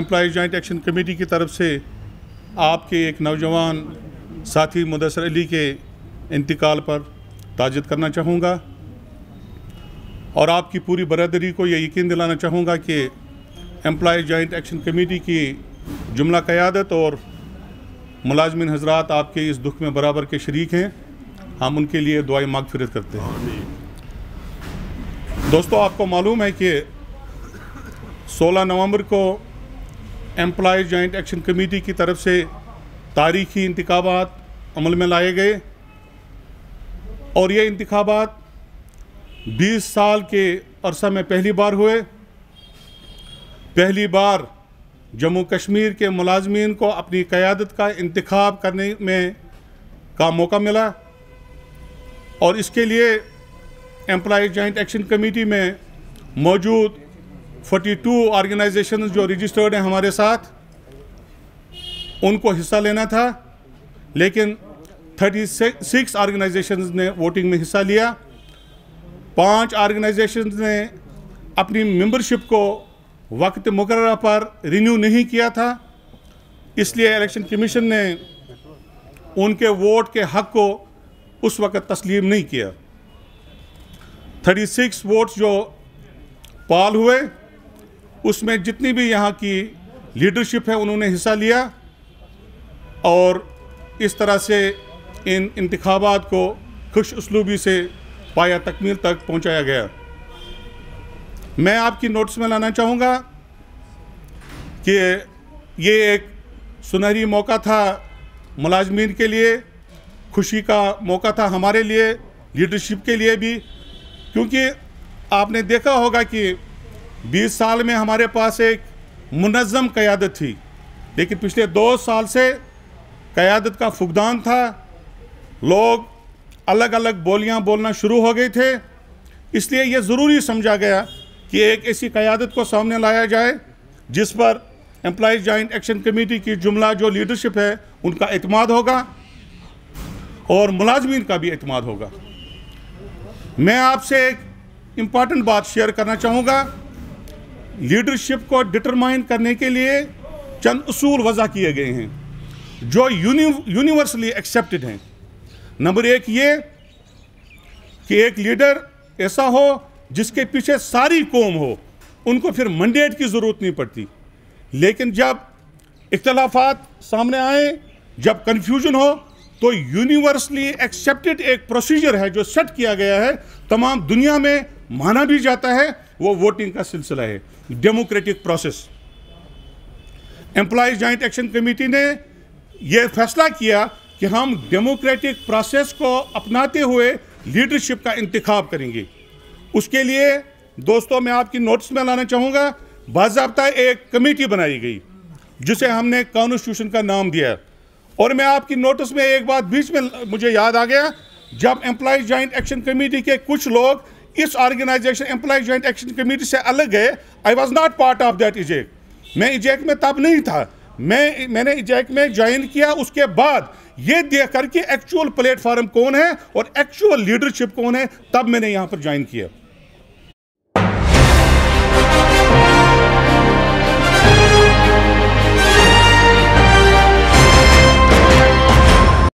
Employ joint action committee की तरफ से आपके एक नौजवान साथी मुदस्सर अली के इंतकाल पर ताज़ियत करना चाहूँगा और आपकी पूरी बरादरी को यह यकीन दिलाना चाहूँगा कि एम्प्लॉय जॉइंट एक्शन कमेटी की जुमला क़यादत और मुलाज़मिन हज़रात आपके इस दुख में बराबर के शरीक हैं। हम उनके लिए दुआए मग़फ़िरत करते हैं। दोस्तों, आपको मालूम है कि 16 नवंबर को एम्प्लॉय जॉइंट एक्शन कमेटी की तरफ से तारीख़ी इंतखाबात अमल में लाए गए और ये इंतखाबात 20 साल के अरसा में पहली बार हुए। पहली बार जम्मू कश्मीर के मुलाज़मीन को अपनी क़यादत का इंतखाब करने में का मौका मिला और इसके लिए एम्प्लॉय जॉइंट एक्शन कमेटी में मौजूद 42 ऑर्गेनाइजेशन जो रजिस्टर्ड हैं हमारे साथ, उनको हिस्सा लेना था, लेकिन 36 ऑर्गेनाइजेशन ने वोटिंग में हिस्सा लिया। 5 ऑर्गेनाइजेशन ने अपनी मेंबरशिप को वक्त मुकर्रर पर रिन्यू नहीं किया था, इसलिए इलेक्शन कमीशन ने उनके वोट के हक को उस वक्त तस्लीम नहीं किया। 36 वोट्स जो पाल हुए उसमें जितनी भी यहाँ की लीडरशिप है उन्होंने हिस्सा लिया और इस तरह से इन इंतखाबात को खुश उसलूबी से पाया तकमील तक पहुँचाया गया। मैं आपकी नोटिस में लाना चाहूँगा कि ये एक सुनहरी मौका था मुलाज़मीन के लिए, खुशी का मौका था हमारे लिए, लीडरशिप के लिए भी, क्योंकि आपने देखा होगा कि 20 साल में हमारे पास एक मुनज़्ज़म क़यादत थी, लेकिन पिछले 2 साल से क़यादत का फुक़दान था। लोग अलग अलग बोलियां बोलना शुरू हो गए थे, इसलिए यह ज़रूरी समझा गया कि एक ऐसी क़यादत को सामने लाया जाए जिस पर एम्प्लॉय जॉइंट एक्शन कमेटी की जुमला जो लीडरशिप है उनका एतमाद होगा और मुलाज़मीन का भी एतमाद होगा। मैं आपसे एक इम्पॉर्टेंट बात शेयर करना चाहूँगा। लीडरशिप को डिटरमाइन करने के लिए चंद उसूल वज़ा किए गए हैं जो यूनिवर्सली एक्सेप्टेड हैं। नंबर 1 ये कि एक लीडर ऐसा हो जिसके पीछे सारी कौम हो, उनको फिर मैंडेट की ज़रूरत नहीं पड़ती, लेकिन जब इख्तलाफात सामने आए, जब कन्फ्यूजन हो, तो यूनिवर्सली एक्सेप्टेड एक प्रोसीजर है जो सेट किया गया है, तमाम दुनिया में माना भी जाता है, वो वोटिंग का सिलसिला है, democratic process. Employ joint action committee ने यह फैसला किया कि हम डेमोक्रेटिक प्रोसेस को अपनाते हुए लीडरशिप का इंतखाब करेंगे। उसके लिए दोस्तों मैं आपकी नोटिस में लाना चाहूँगा, बाज़ाब्ता एक कमेटी बनाई गई जिसे हमने कॉन्स्टिट्यूशन का नाम दिया। और मैं आपकी नोटिस में एक बात बीच में मुझे याद आ गया, जब एम्प्लॉय जॉइंट एक्शन कमेटी के कुछ लोग इस organisation employ joint action committee से अलग गए, I was not part of that EJAC. मैं इजेक में तब नहीं था, मैंने इजेक में ज्वाइन किया उसके बाद ये देख कर कि एक्चुअल प्लेटफॉर्म कौन है और एक्चुअल लीडरशिप कौन है, तब मैंने यहाँ पर ज्वाइन किया।